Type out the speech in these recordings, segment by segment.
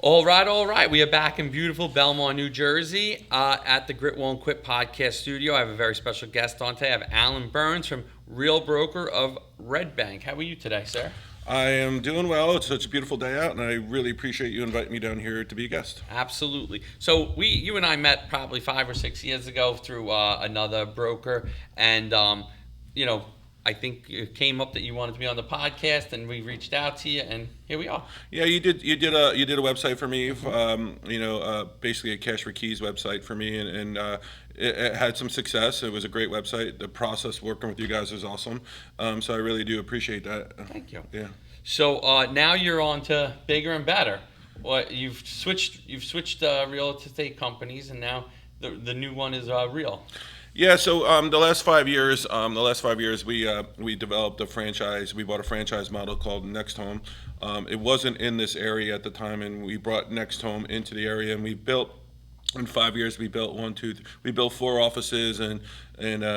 All right, all right. We are back in beautiful Belmont, New Jersey, at the Grit Won't Quit podcast studio. I have a very special guest on today. I have Allan Burns from Real Broker of Red Bank. How are you today, sir? I am doing well. It's such a beautiful day out, and I really appreciate you inviting me down here to be a guest. Absolutely. So you and I met probably 5 or 6 years ago through another broker, and you know, I think it came up that you wanted to be on the podcast, and we reached out to you, and here we are. Yeah, you did a website for me. Basically a cash for keys website for me, and it had some success. It was a great website. The process working with you guys was awesome. So I really do appreciate that. Thank you. Yeah. So now you're on to bigger and better. Well, you've switched real estate companies, and now the new one is Real. Yeah, so the last 5 years, we developed a franchise. We bought a franchise model called Next Home. It wasn't in this area at the time, and we brought Next Home into the area, and we built. In 5 years, we built we built 4 offices, and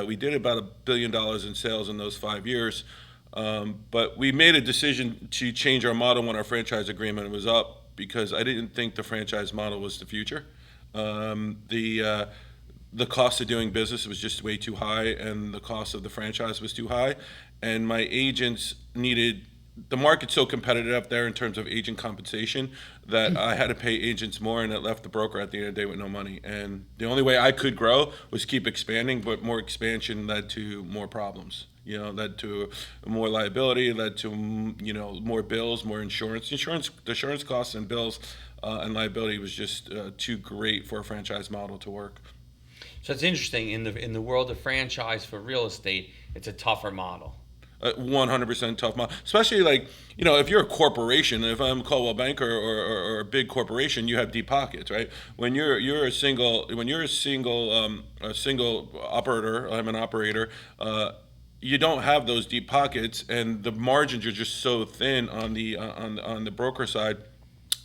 we did about $1 billion in sales in those 5 years. But we made a decision to change our model when our franchise agreement was up because I didn't think the franchise model was the future. The cost of doing business was just way too high, and the cost of the franchise was too high, and my agents needed. The market's so competitive up there in terms of agent compensation that I had to pay agents more, and it left the broker at the end of the day with no money. And the only way I could grow was keep expanding, but more expansion led to more problems. Led to more liability, led to more bills, more insurance. The insurance costs and bills and liability was just too great for a franchise model to work. So it's interesting in the world of franchise for real estate, it's a tougher model. 100% tough model, especially if you're a corporation. If I'm Coldwell Banker or a big corporation, you have deep pockets, right? When you're a single operator, I'm an operator. You don't have those deep pockets, and the margins are just so thin on the broker side.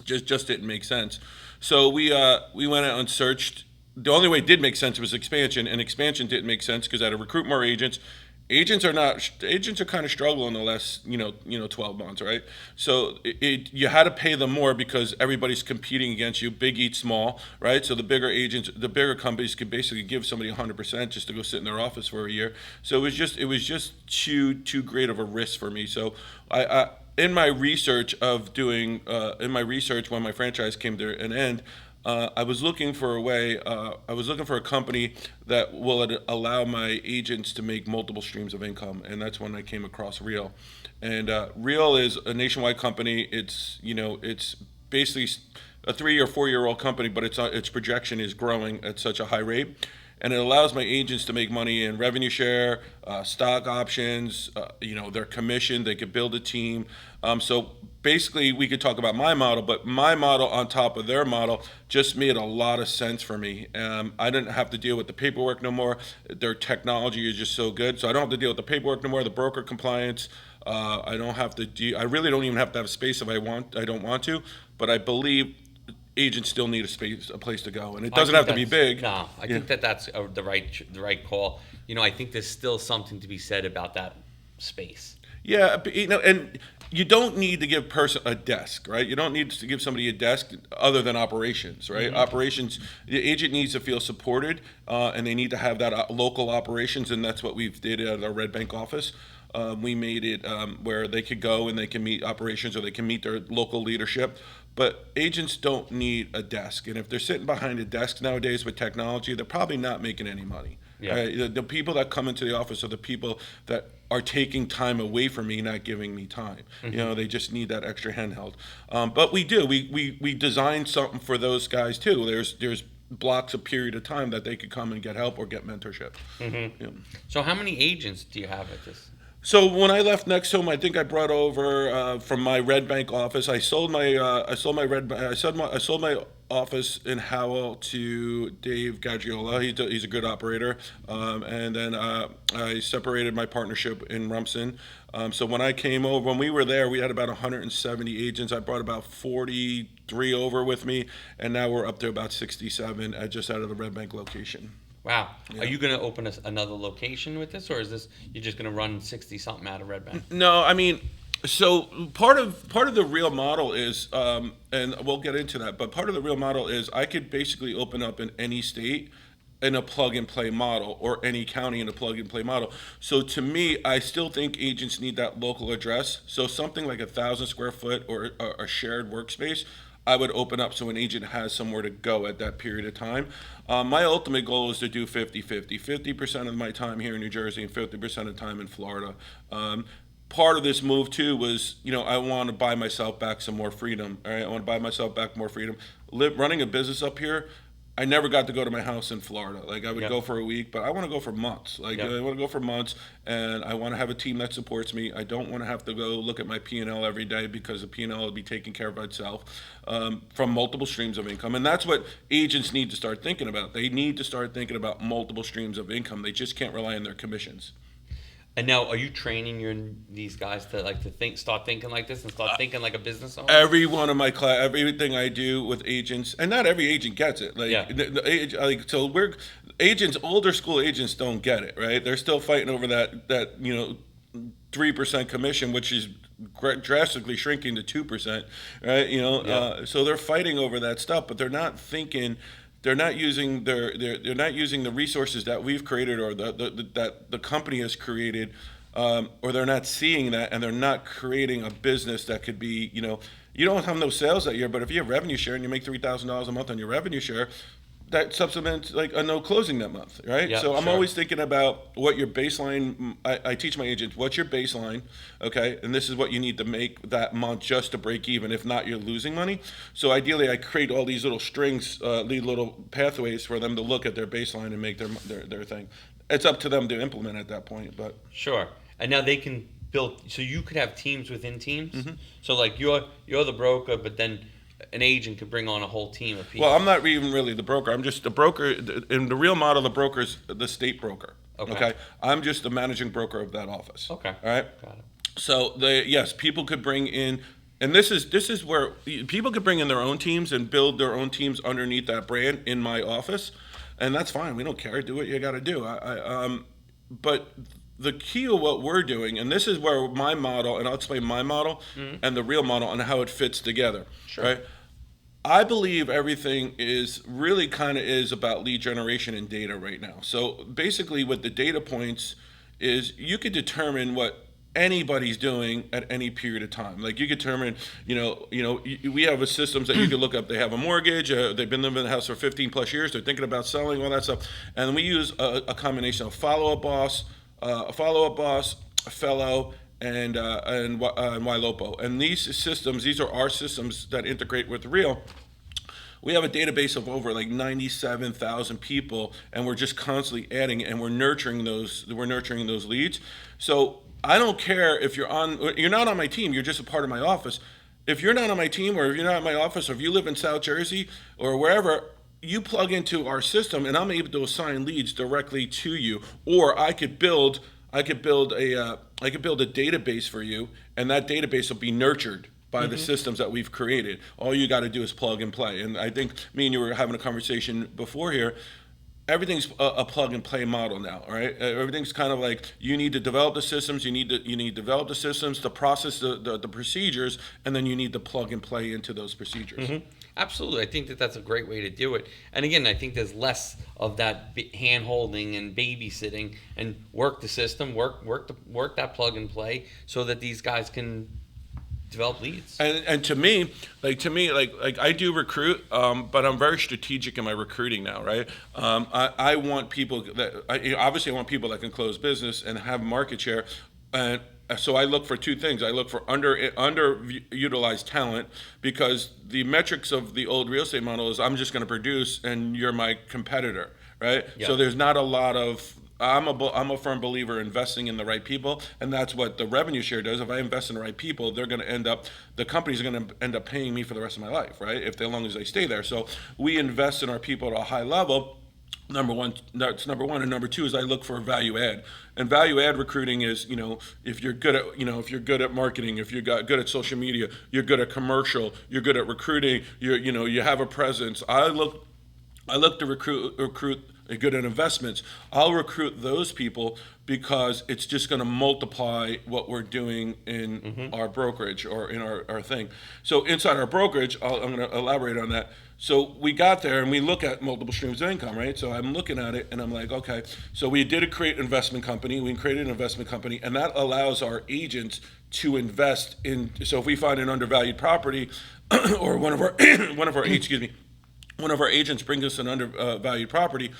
Just didn't make sense. So we went out and searched. The only way it did make sense was expansion, and expansion didn't make sense because I had to recruit more agents. Agents are kind of struggling the last 12 months, right? So you had to pay them more because everybody's competing against you. Big eats small, right? So the bigger companies could basically give somebody 100% just to go sit in their office for a year. So it was just too great of a risk for me. So I in my research when my franchise came to an end. I was looking for a way. I was looking for a company that will allow my agents to make multiple streams of income, and that's when I came across Real. And Real is a nationwide company. It's basically a 3 or 4 year old company, but its projection is growing at such a high rate. And it allows my agents to make money in revenue share, stock options, their commission. They could build a team. So basically, we could talk about my model, but my model on top of their model just made a lot of sense for me. I didn't have to deal with the paperwork no more. Their technology is just so good, so I don't have to deal with the paperwork no more. The broker compliance. I don't have to. I really don't even have to have space if I want. I don't want to, but I believe agents still need a place to go, and it doesn't have to be big. No, I think that's the right call. I think there's still something to be said about that space. Yeah, but, and you don't need to give a person a desk, right? You don't need to give somebody a desk other than operations, right? Mm-hmm. Operations, the agent needs to feel supported, and they need to have that local operations, and that's what we've did at our Red Bank office. We made it where they could go and they can meet operations or they can meet their local leadership. But agents don't need a desk. And if they're sitting behind a desk nowadays with technology, they're probably not making any money. Yeah. The people that come into the office are the people that are taking time away from me, not giving me time. Mm-hmm. They just need that extra handheld. But we do. We designed something for those guys too. There's blocks a period of time that they could come and get help or get mentorship. Mm-hmm. Yeah. So how many agents do you have at this? So when I left Next Home, I think I brought over from my Red Bank office. I sold my office in Howell to Dave Gaggiola. He's a good operator, and then I separated my partnership in Rumson. So when I came over, when we were there, we had about 170 agents. I brought about 43 over with me, and now we're up to about 67 just out of the Red Bank location. Wow. Yeah. Are you going to open another location with this, or is this you're just going to run 60-something out of Red Bank? No, I mean, So part of the real model is, and we'll get into that. But part of the real model is I could basically open up in any state in a plug and play model, or any county in a plug and play model. So to me, I still think agents need that local address. So something like 1,000 square foot or a shared workspace, I would open up so an agent has somewhere to go at that period of time. My ultimate goal is to do 50-50, 50% of my time here in New Jersey and 50% of the time in Florida. Part of this move too was, I want to buy myself back some more freedom. All right, I want to buy myself back more freedom. Running a business up here, I never got to go to my house in Florida. Like, I would Yep. go for a week, but I want to go for months. Like, Yep. I want to go for months, and I want to have a team that supports me. I don't want to have to go look at my P&L every day, because the P&L will be taken care of by itself, from multiple streams of income. And that's what agents need to start thinking about. They need to start thinking about multiple streams of income. They just can't rely on their commissions. And now, are you training these guys to start thinking like this, and start thinking like a business owner? Every one of my everything I do with agents, and not every agent gets it. Like, Yeah. Agents, older school agents don't get it, right? They're still fighting over that 3% commission, which is drastically shrinking to 2%, right? Yeah. So they're fighting over that stuff, but they're not thinking. They're not using they're not using the resources that we've created, or that the company has created, or they're not seeing that, and they're not creating a business that could be, you don't have no sales that year, but if you have revenue share and you make $3,000 a month on your revenue share, that supplements like a no closing that month, right? Yeah, So I'm sure. always thinking about what your baseline. I teach my agents what's your baseline, okay, and this is what you need to make that month just to break even. If not, you're losing money. So ideally, I create all these little strings, these little pathways for them to look at their baseline and make their thing. It's up to them to implement at that point, but. Sure. And now they can build. So you could have teams within teams. Mm-hmm. So like you're the broker, but then an agent could bring on a whole team of people. Well, I'm not even really the broker. I'm just the broker. In the real model, the broker is the state broker. Okay. I'm just the managing broker of that office. Okay. All right. Got it. So yes, people could bring in, and this is where people could bring in their own teams and build their own teams underneath that brand in my office, and that's fine. We don't care. Do what you got to do. But the key of what we're doing, and this is where my model, and I'll explain my model and the real model and how it fits together. Sure. Right. I believe everything is really kind of is about lead generation and data right now. So basically, what the data points is, you could determine what anybody's doing at any period of time. Like, you could determine, we have a systems that you can look up. They have a mortgage. They've been living in the house for 15 plus years. They're thinking about selling, all that stuff. And we use a combination of follow-up boss, a fellow, and YLOPO. And these systems, these are our systems that integrate with Real. We have a database of over like 97,000 people, and we're just constantly adding, and we're nurturing those leads. So I don't care if you're not on my team, you're just a part of my office. If you're not on my team, or if you're not in my office, or if you live in South Jersey or wherever, you plug into our system, and I'm able to assign leads directly to you. Or I could build a database for you, and that database will be nurtured by the systems that we've created. All you got to do is plug and play. And I think me and you were having a conversation before here. Everything's a plug and play model now, all right? Everything's kind of like, you need to develop the systems, you need to develop the systems, to process the procedures, and then you need to plug and play into those procedures. Mm-hmm. Absolutely. I think that's a great way to do it. And again, I think there's less of that hand holding and babysitting, and work the system, work that plug and play, so that these guys can develop leads. And to me, I do recruit, but I'm very strategic in my recruiting now, right? I want people obviously I want people that can close business and have market share, and so I look for two things. I look for underutilized talent, because the metrics of the old real estate model is, I'm just going to produce and you're my competitor, right? Yeah. So there's not a lot of. I'm a firm believer in investing in the right people, and that's what the revenue share does. If I invest in the right people, the companies are going to end up paying me for the rest of my life, right? As long as they stay there. So we invest in our people at a high level. That's number one, and number two is I look for value add. And value add recruiting is, if you're good at marketing, if you're good at social media, you're good at commercial, you're good at recruiting, you have a presence. I look to recruit they're good at investments, I'll recruit those people because it's just going to multiply what we're doing in our brokerage or in our thing. So inside our brokerage, I'm going to elaborate on that. So we got there and we look at multiple streams of income, right? So I'm looking at it and I'm like, okay, so we did create an investment company. We created an investment company, and that allows our agents to invest in. So if we find an undervalued property, or one of our one of our agents brings us an undervalued property,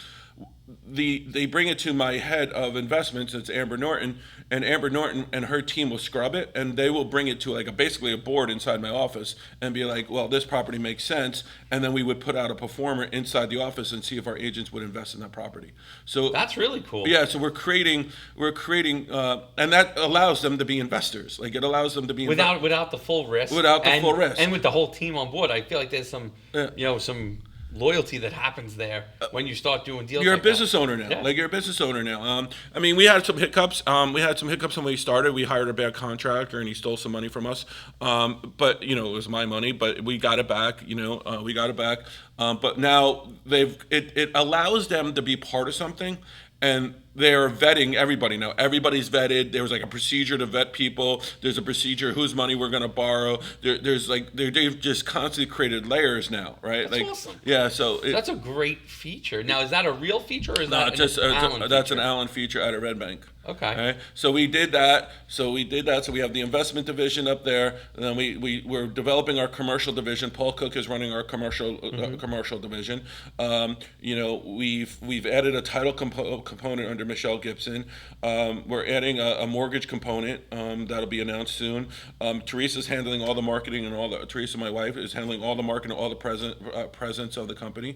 they bring it to my head of investments. It's Amber Norton, and Amber Norton and her team will scrub it, and they will bring it to like basically a board inside my office and be like, well, this property makes sense, and then we would put out a performer inside the office and see if our agents would invest in that property. So That's really cool. yeah, so we're creating, and that allows them to be investors. Like it allows them to be Without the full risk. full risk, and with the whole team on board. I feel like there's some Yeah. some loyalty that happens there when you start doing deals. You're like a business that. owner now. Yeah. Like you're a business owner now. I mean, we had some hiccups. We had some hiccups when we started. We hired a bad contractor, and he stole some money from us. But it was my money. But we got it back. We got it back. But now it allows them to be part of something, and they're vetting everybody now. Everybody's vetted. There was like a procedure to vet people. There's a procedure whose money we're going to borrow. They've just constantly created layers now, right? That's awesome. Yeah, so That's a great feature. Now, is that a real feature or is that just an Allan that's feature? an Allan feature out of Red Bank. Okay. Right? So we did that. So we have the investment division up there, and then we're developing our commercial division. Paul Cook is running our commercial division. We've added a title component under Michelle Gibson. We're adding a mortgage component that'll be announced soon. Teresa's handling all the marketing and Teresa, my wife, is handling all the marketing, all the presence of the company.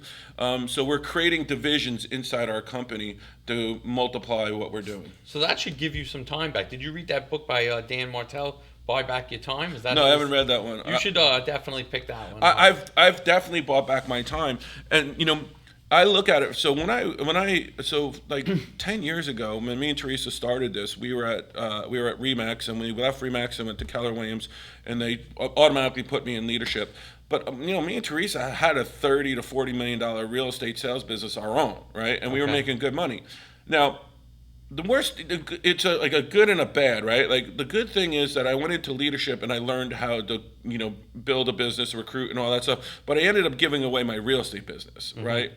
So we're creating divisions inside our company to multiply what we're doing. So that should give you some time back. Did you read that book by Dan Martell, Buy Back Your Time? Is that No, I haven't read that one. You should definitely pick that one. I've definitely bought back my time, and I look at it. So like 10 years ago, when me and Teresa started this, we were at Remax, and we left Remax and went to Keller Williams, and they automatically put me in leadership. But me and Teresa had a $30 to $40 million real estate sales business our own, right? And we were making good money. Now, the worst, it's like a good and a bad, right? Like the good thing is that I went into leadership and I learned how to, build a business, recruit, and all that stuff. But I ended up giving away my real estate business, right?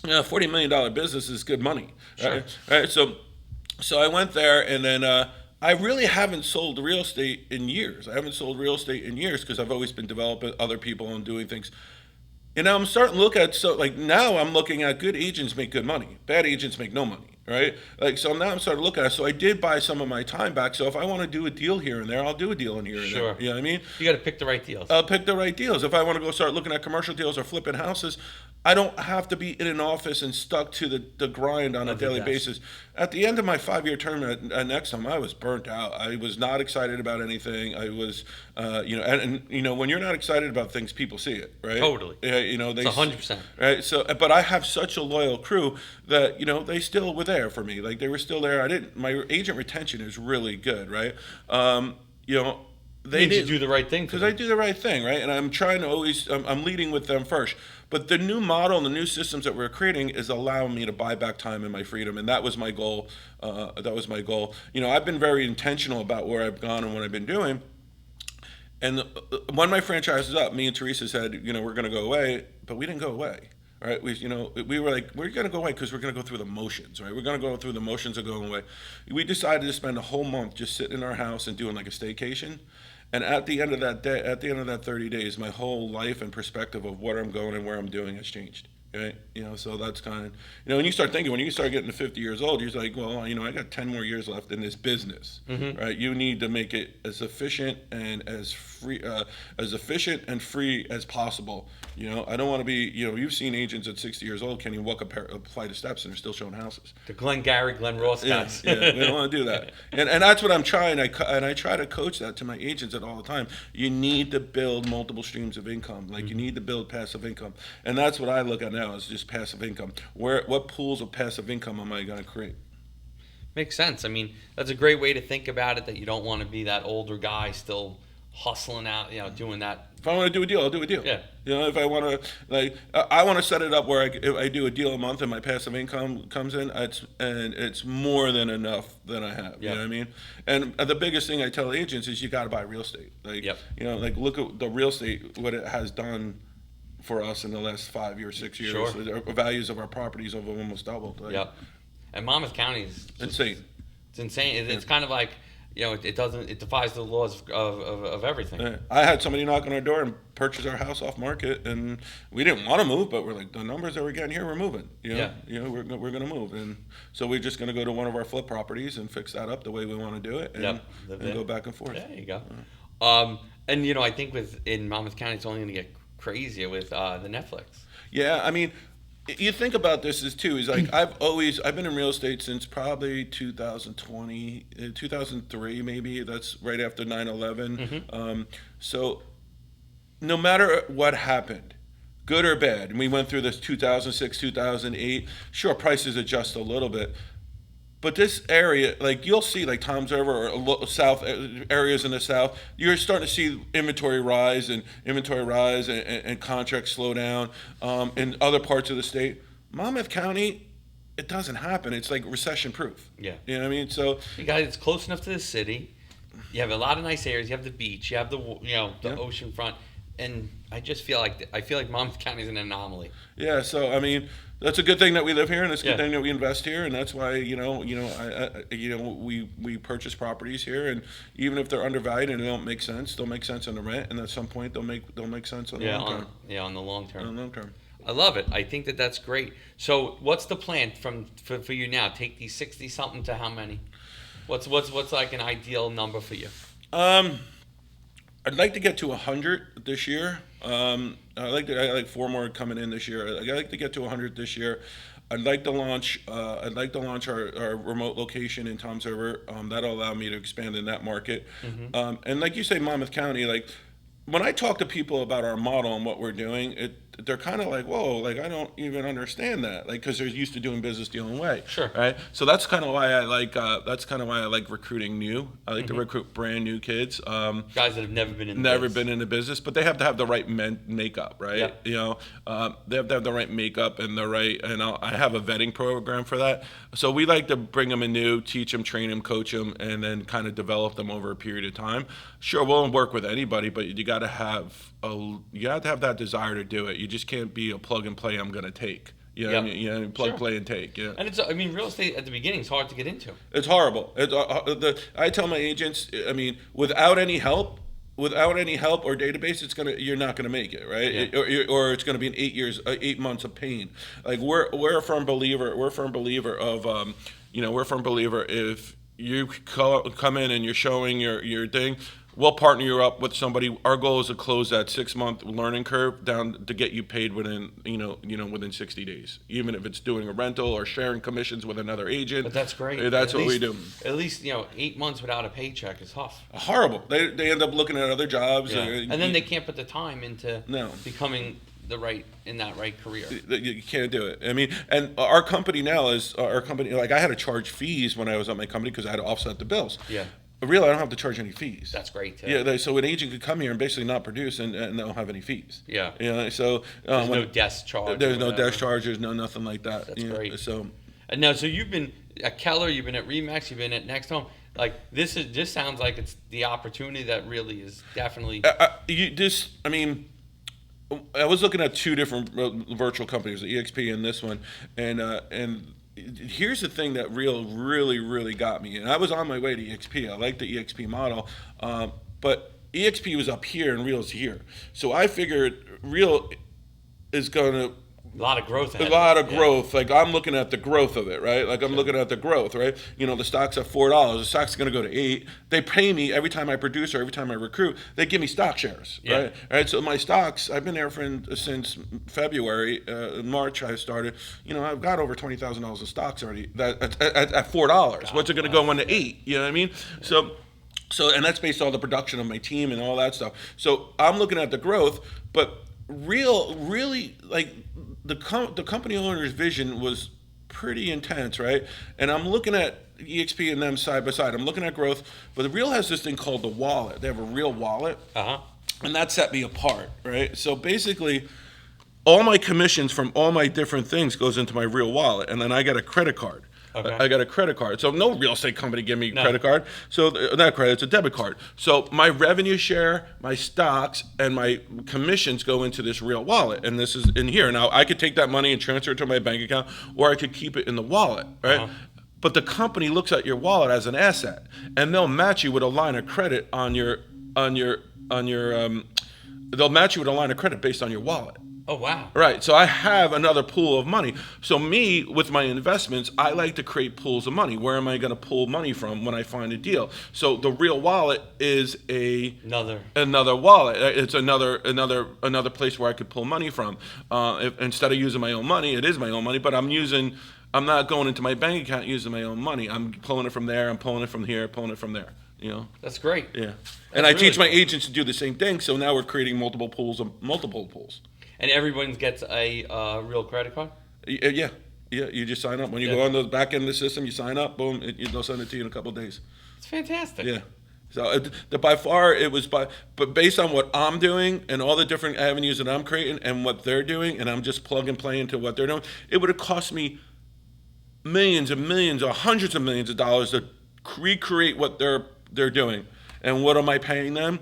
$40 million business is good money, right? Sure. Right. So I went there, and then I really haven't sold real estate in years. I haven't sold real estate in years because I've always been developing other people and doing things. And I'm starting to look at, now I'm looking at good agents make good money. Bad agents make no money, right? So now I'm starting to look at it. So I did buy some of my time back. So if I want to do a deal here and there, I'll do a deal in here and Sure. there. You know what I mean? You got to pick the right deals. I'll pick the right deals. If I want to go start looking at commercial deals or flipping houses, I don't have to be in an office and stuck to the grind on a daily basis. At the end of my 5-year term at Nexum, I was burnt out. I was not excited about anything. I was, when you're not excited about things, people see it, right? Totally. Yeah, It's 100%. Right. So, but I have such a loyal crew that they still were there for me. Like they were still there. My agent retention is really good, right? They need to do the right thing because I do the right thing, right? And I'm trying to always, I'm leading with them first. But the new model and the new systems that we're creating is allowing me to buy back time and my freedom, and that was my goal. I've been very intentional about where I've gone and what I've been doing. And when my franchise was up, me and Teresa said, we're going to go away, but we didn't go away. Right, we were like, we're going to go away because we're going to go through the motions, right? We're going to go through the motions of going away. We decided to spend a whole month just sitting in our house and doing like a staycation. And at the end of that day, at the end of that 30 days, my whole life and perspective of what I'm going and where I'm doing has changed. Right? So that's kind of, when you start thinking, when you start getting to 50 years old, you're like, well, I got 10 more years left in this business, right? You need to make it as efficient and as free as possible. I don't want to be, you've seen agents at 60 years old can't even walk a flight of steps and they're still showing houses. The Glenn Ross guys. Yeah, we don't want to do that. And that's what I'm trying. I try to coach that to my agents all the time. You need to build multiple streams of income. Like you need to build passive income. And that's what I look at now is just passive income. What pools of passive income am I going to create? Makes sense. I mean, that's a great way to think about it, that you don't want to be that older guy still hustling out, doing that If I want to do a deal, I'll do a deal. Yeah. If I want to, I want to set it up where if I do a deal a month and my passive income comes in, it's more than enough that I have. Yeah. You know what I mean? And the biggest thing I tell agents is you got to buy real estate. Yep. Look at the real estate, what it has done for us in the last 5 years, 6 years. Sure. The values of our properties have almost doubled. Yep. And Monmouth County is Insane. It's insane. It's kind of like, it defies the laws of everything. Yeah. I had somebody knock on our door and purchase our house off market, and we didn't want to move, but we're like, the numbers that we're getting here, we're moving. Yeah. We're going to move, and so we're just going to go to one of our flip properties and fix that up the way we want to do it, and go back and forth. There you go. And I think in Monmouth County, it's only going to get crazier with the Netflix. Yeah, I mean, you think about this is like I've been in real estate since probably 2020, 2003 maybe. That's right after 9/11. So no matter what happened, good or bad, and we went through this 2006, 2008. Sure, prices adjust a little bit. But this area, like you'll see, like Tom's River or south areas in the south, you're starting to see inventory rise and contracts slow down. In other parts of the state, Monmouth County, it doesn't happen. It's like recession-proof. Yeah. You know what I mean? So it's close enough to the city. You have a lot of nice areas. You have the beach. You have the ocean front. And I just feel like Monmouth County is an anomaly. Yeah. So I mean, that's a good thing that we live here, and it's a good thing that we invest here, and that's why we purchase properties here, and even if they're undervalued and they don't make sense, they'll make sense on the rent, and at some point they'll make sense on the long term. On the long term. On the long term. I love it. I think that's great. So what's the plan for you now? Take these 60 something to how many? What's like an ideal number for you? I'd like to get to 100 this year. I like 4 more coming in this year. I'd like to get to 100 this year. I'd like to launch our remote location in Tom's River. That'll allow me to expand in that market. And like you say, Monmouth County, like when I talk to people about our model and what we're doing, they're kind of like, whoa, like I don't even understand that, like because they're used to doing business the only way. Sure. Right. So that's kind of why I like recruiting new. I like to recruit brand new kids. Guys that have never been in the business, but they have to have the right makeup, right? Yep. They have to have the right makeup and I have a vetting program for that. So we like to bring them in new, teach them, train them, coach them, and then kind of develop them over a period of time. Sure, we'll work with anybody, but you got to have that desire to do it. You just can't be a plug and play. I'm going to take. Plug, play, and take. Yeah. And real estate at the beginning is hard to get into. It's horrible. I tell my agents, without any help or database, you're not gonna make it, right? Yeah. Or it's gonna be 8 months of pain. Like we're a firm believer of, if you come in and you're showing your thing, we'll partner you up with somebody. Our goal is to close that 6-month learning curve down to get you paid within 60 days, even if it's doing a rental or sharing commissions with another agent. But that's great. That's what we do. At least 8 months without a paycheck is tough. Horrible. They end up looking at other jobs, and then they can't put the time into becoming in that right career. You can't do it. I mean, and our company now like I had to charge fees when I was at my company because I had to offset the bills. Yeah. Really, I don't have to charge any fees. That's great too. Yeah, so an agent could come here and basically not produce and don't have any fees. Yeah. So there's no desk charge. There's no desk charges, no nothing like that. That's great. So, and now, so you've been at Keller, you've been at Remax, you've been at Next Home. Like this sounds like it's the opportunity that really is definitely. I was looking at 2 different virtual companies, the EXP and this one, and here's the thing that really got me, and I was on my way to EXP. I like the EXP model, but EXP was up here and Real's here, so I figured Real is going to a lot of growth. Growth. Like I'm looking at the growth of it, right? Like I'm looking at the growth, right? The stock's at $4. The stock's going to go to $8. They pay me every time I produce or every time I recruit. They give me stock shares, right? Right. So my stocks, I've been there since February. In March I started. I've got over $20,000 of stocks already. That at $4. What's it going to go on to $8? You know what I mean? So, and that's based on the production of my team and all that stuff. So I'm looking at the growth, but really like the company owner's vision was pretty intense, right? And I'm looking at EXP and them side by side. I'm looking at growth, but the Real has this thing called the wallet. They have a Real wallet. and that set me apart, right? So basically, all my commissions from all my different things goes into my real wallet, and then I get a credit card. Okay. I got a credit card. So no real estate company give me a No. credit card. So not credit, it's a debit card. So my revenue share, my stocks, and my commissions go into this real wallet, and this is in here. Now I could take that money and transfer it to my bank account, or I could keep it in the wallet, right? Uh-huh. But the company looks at your wallet as an asset, and they'll match you with a line of credit they'll match you with a line of credit based on your wallet. Oh, wow. Right. So I have another pool of money. So me, with my investments, I like to create pools of money. Where am I going to pull money from when I find a deal? So the real wallet is another wallet. It's another place where I could pull money from. If, instead of using my own money, it is my own money, but I'm not going into my bank account using my own money. I'm pulling it from there. I'm pulling it from here. Pulling it from there. You know. That's great. Yeah. That's And I really teach my cool. agents to do the same thing. So now we're creating multiple pools. And everyone gets a real credit card? Yeah. You just sign up when you go on the back end of the system. You sign up, boom, they'll send it to you in a couple of days. It's fantastic. Yeah. So by far it was but based on what I'm doing and all the different avenues that I'm creating and what they're doing, and I'm just plug and play into what they're doing, it would have cost me millions and millions or hundreds of millions of dollars to recreate what they're doing. And what am I paying them?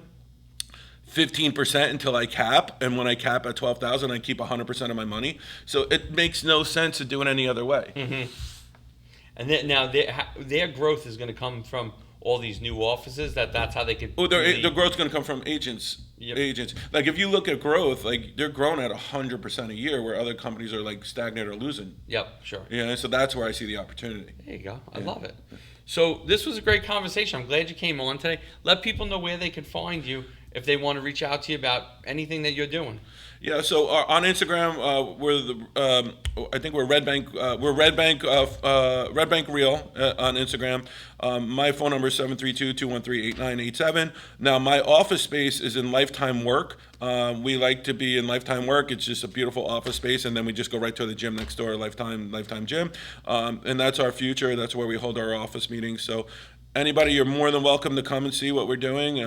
15% until I cap, and when I cap at 12,000, I keep 100% of my money. So it makes no sense to do it any other way. Mm-hmm. And then, now their growth is going to come from all these new offices. That's how they could. Well, the growth's going to come from agents. Yep. Agents. Like if you look at growth, like they're growing at 100% a year, where other companies are like stagnant or losing. Yep, sure. Yeah, so that's where I see the opportunity. There you go. I love it. So this was a great conversation. I'm glad you came on today. Let people know where they can find you if they want to reach out to you about anything that you're doing. Yeah, so on Instagram, I think we're Red Bank. We're Red Bank Real on Instagram. My phone number is 732-213-8987. Now my office space is in Lifetime Work. We like to be in Lifetime Work. It's just a beautiful office space, and then we just go right to the gym next door, Lifetime Gym, and that's our future. That's where we hold our office meetings. So anybody, you're more than welcome to come and see what we're doing.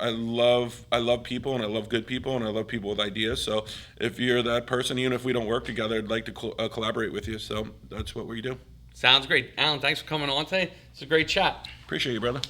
I love people, and I love good people, and I love people with ideas. So if you're that person, even if we don't work together, I'd like to collaborate with you. So that's what we do. Sounds great. Allan, thanks for coming on today. It's a great chat. Appreciate you, brother.